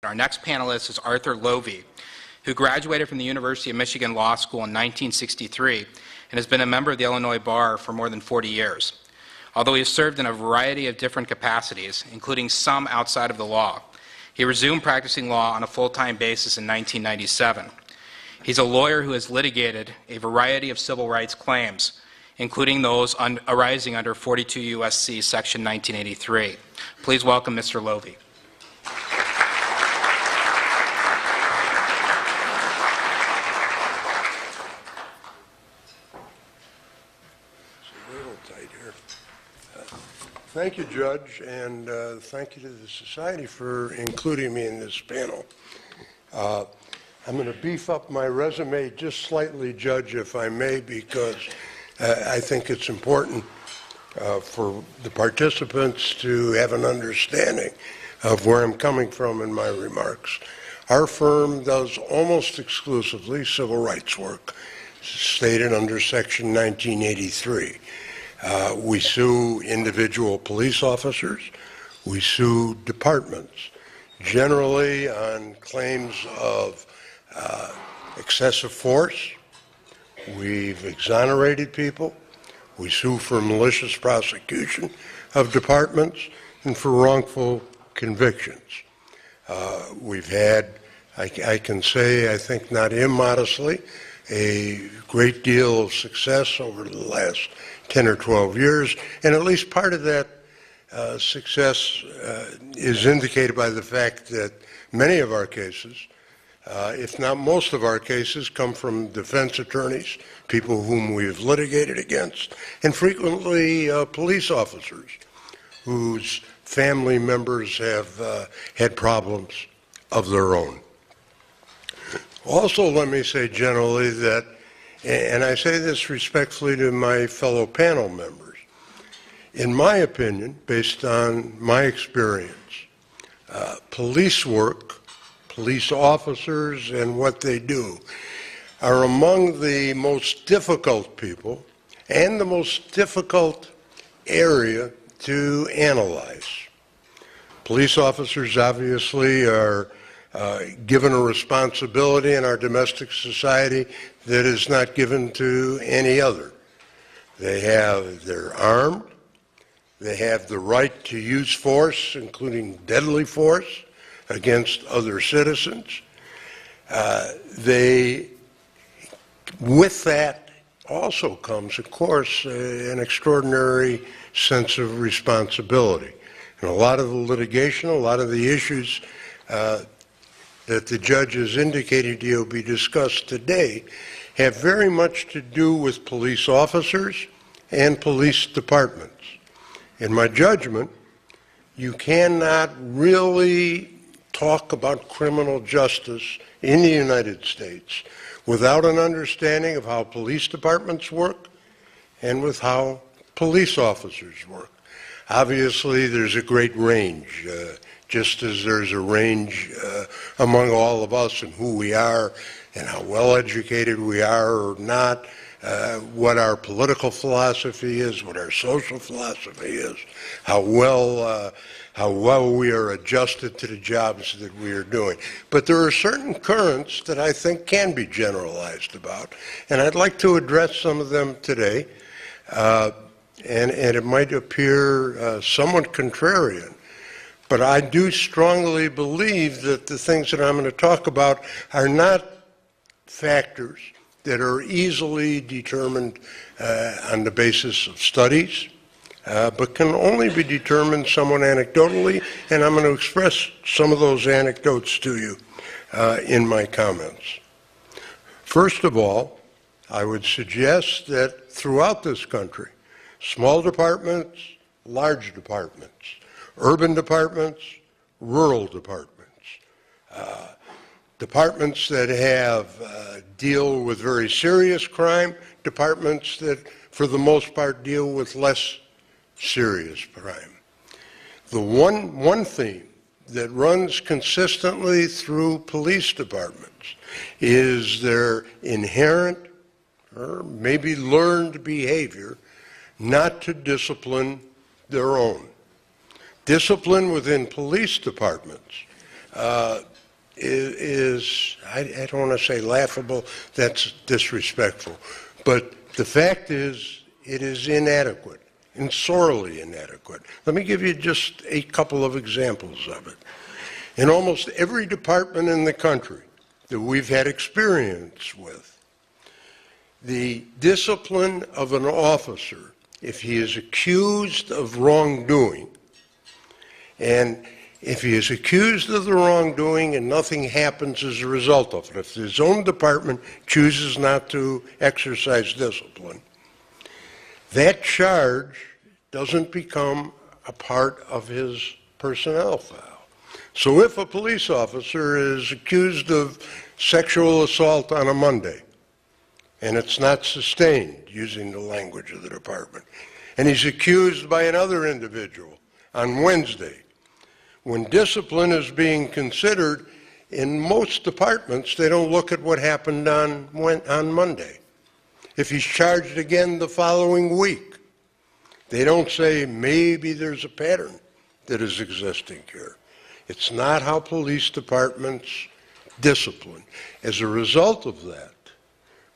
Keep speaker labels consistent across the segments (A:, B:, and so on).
A: Our next panelist is Arthur Loevy, who graduated from the University of Michigan Law School in 1963 and has been a member of the Illinois Bar for more than 40 years. Although he has served in a variety of different capacities, including some outside of the law, he resumed practicing law on a full-time basis in 1997. He's a lawyer who has litigated a variety of civil rights claims, including those arising under 42 U.S.C. Section 1983. Please welcome Mr. Loevy.
B: Thank you, Judge, and thank you to the Society for including me in this panel. I'm going to beef up my resume just slightly, Judge, if I may, because I think it's important for the participants to have an understanding of where I'm coming from in my remarks. Our firm does almost exclusively civil rights work, stated under Section 1983. We sue individual police officers. We sue departments, generally on claims of excessive force. We've exonerated people. We sue for malicious prosecution of departments and for wrongful convictions. We've had, I can say, I think not immodestly, a great deal of success over the last 10 or 12 years, and at least part of that success is indicated by the fact that many of our cases, if not most of our cases, come from defense attorneys, people whom we've litigated against, and frequently police officers whose family members have had problems of their own. Also, let me say generally that, and I say this respectfully to my fellow panel members, in my opinion, based on my experience, police work, police officers and what they do are among the most difficult people and the most difficult area to analyze. Police officers obviously are given a responsibility in our domestic society that is not given to any other. They're armed, they have the right to use force, including deadly force, against other citizens. With that also comes, of course, an extraordinary sense of responsibility. And a lot of the litigation, a lot of the issues that the judge has indicated to you will be discussed today have very much to do with police officers and police departments. In my judgment, you cannot really talk about criminal justice in the United States without an understanding of how police departments work and with how police officers work. Obviously, there's a great range, just as there's a range among all of us in who we are and how well educated we are or not, what our political philosophy is, what our social philosophy is, how well we are adjusted to the jobs that we are doing. But there are certain currents that I think can be generalized about, and I'd like to address some of them today, and it might appear somewhat contrarian, but I do strongly believe that the things that I'm going to talk about are not factors that are easily determined on the basis of studies, but can only be determined somewhat anecdotally, and I'm going to express some of those anecdotes to you in my comments. First of all, I would suggest that throughout this country, small departments, large departments, urban departments, rural departments, departments that have deal with very serious crime, departments that for the most part deal with less serious crime. The one theme that runs consistently through police departments is their inherent or maybe learned behavior not to discipline their own. Discipline within police departments I don't want to say laughable, that's disrespectful. But the fact is, it is inadequate and sorely inadequate. Let me give you just a couple of examples of it. In almost every department in the country that we've had experience with, the discipline of an officer, if he is accused of wrongdoing, and if he is accused of the wrongdoing and nothing happens as a result of it, if his own department chooses not to exercise discipline, that charge doesn't become a part of his personnel file. So if a police officer is accused of sexual assault on a Monday, and it's not sustained, using the language of the department, and he's accused by another individual on Wednesday, when discipline is being considered, in most departments, they don't look at what happened on Monday. If he's charged again the following week, they don't say maybe there's a pattern that is existing here. It's not how police departments discipline. As a result of that,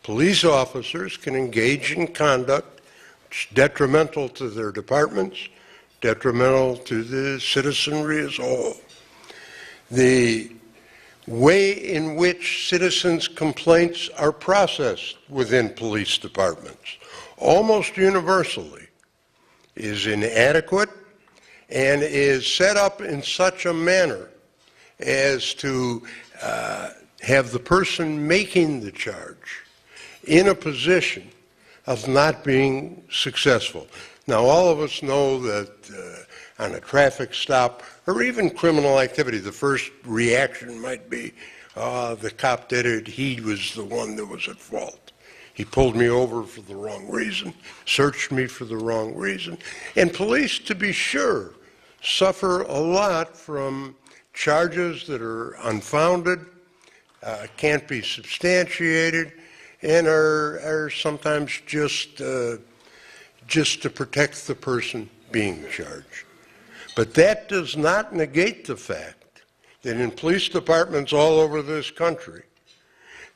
B: police officers can engage in conduct which is detrimental to their departments, detrimental to the citizenry as a whole. The way in which citizens' complaints are processed within police departments, almost universally, is inadequate and is set up in such a manner as to have the person making the charge in a position of not being successful. Now, all of us know that on a traffic stop or even criminal activity, the first reaction might be, the cop did it, he was the one that was at fault. He pulled me over for the wrong reason, searched me for the wrong reason. And police, to be sure, suffer a lot from charges that are unfounded, can't be substantiated, and are sometimes just to protect the person being charged. But that does not negate the fact that in police departments all over this country,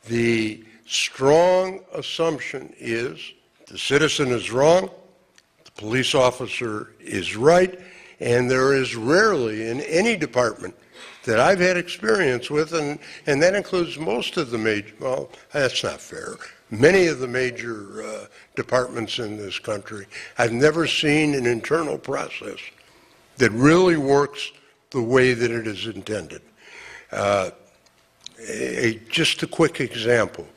B: the strong assumption is the citizen is wrong, the police officer is right, and there is rarely in any department that I've had experience with, and that includes most of the major, well, that's not fair, many of the major departments in this country, I've never seen an internal process that really works the way that it is intended. Just a quick example.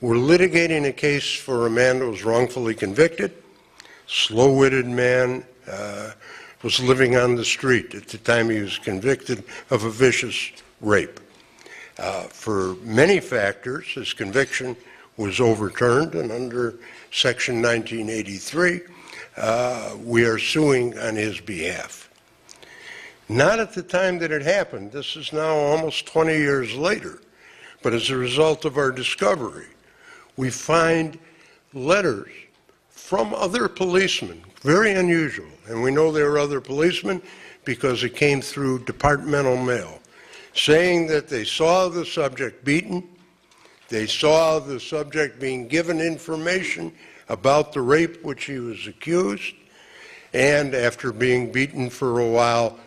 B: We're litigating a case for a man who was wrongfully convicted, slow-witted man, was living on the street at the time he was convicted of a vicious rape. For many factors, his conviction was overturned, and under Section 1983, we are suing on his behalf. Not at the time that it happened. This is now almost 20 years later. But as a result of our discovery, we find letters from other policemen, very unusual. And we know they were other policemen because it came through departmental mail, saying that they saw the subject beaten, they saw the subject being given information about the rape which he was accused, and after being beaten for a while,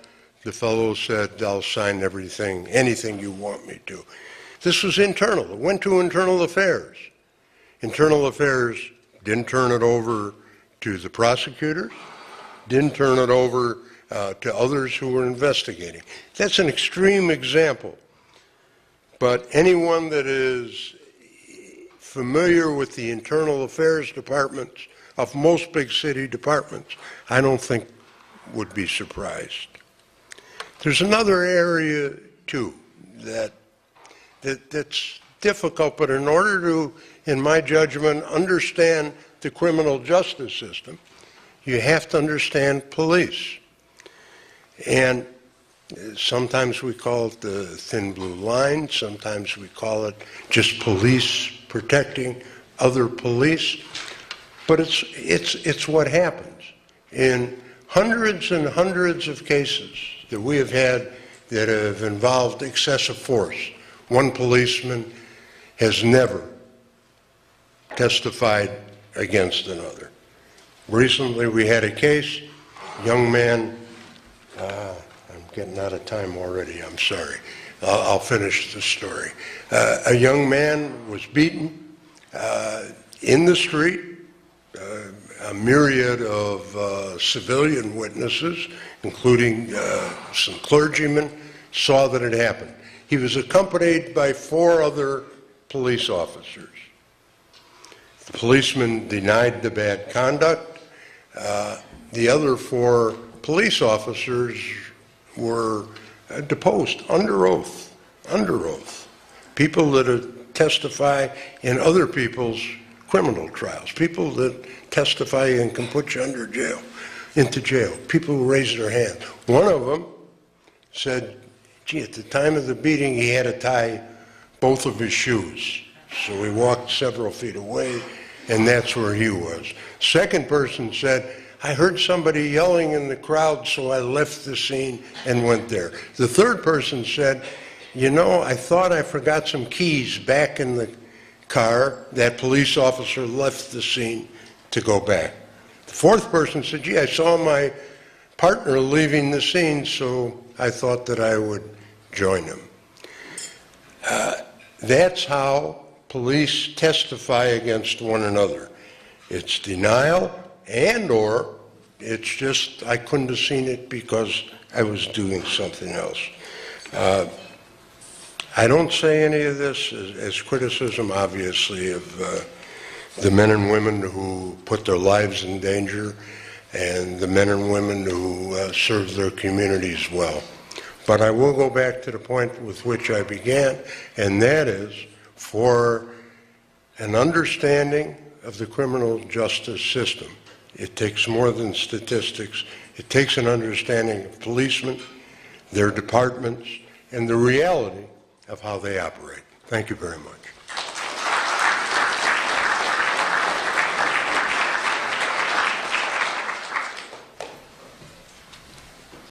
B: the fellow said, I'll sign everything, anything you want me to. This was internal. It went to Internal Affairs. Internal Affairs didn't turn it over to the prosecutors, didn't turn it over to others who were investigating. That's an extreme example. But anyone that is familiar with the internal affairs departments of most big city departments, I don't think would be surprised. There's another area, too, that's difficult, but in order to, in my judgment, understand the criminal justice system, you have to understand police. And sometimes we call it the thin blue line, sometimes we call it just police protecting other police, but it's what happens. In hundreds and hundreds of cases that we have had that have involved excessive force. One policeman has never testified against another. Recently, we had a case, a young man, I'm getting out of time already, I'm sorry. I'll finish the story. A young man was beaten in the street. A myriad of civilian witnesses, including some clergymen, saw that it happened. He was accompanied by 4 other police officers. The policeman denied the bad conduct. The other 4 police officers were deposed under oath, people that testify in other people's criminal trials, people that testify and can put you into jail, people who raise their hand. One of them said, gee, at the time of the beating, he had to tie both of his shoes. So he walked several feet away, and that's where he was. Second person said, I heard somebody yelling in the crowd, so I left the scene and went there. The third person said, you know, I thought I forgot some keys back in the car. That police officer left the scene to go back. The fourth person said, gee, I saw my partner leaving the scene, so I thought that I would join him. That's how police testify against one another. It's denial and/or it's just I couldn't have seen it because I was doing something else. I don't say any of this as criticism, obviously, of the men and women who put their lives in danger and the men and women who serve their communities well. But I will go back to the point with which I began, and that is for an understanding of the criminal justice system. It takes more than statistics. It takes an understanding of policemen, their departments, and the reality of how they operate. Thank you very much.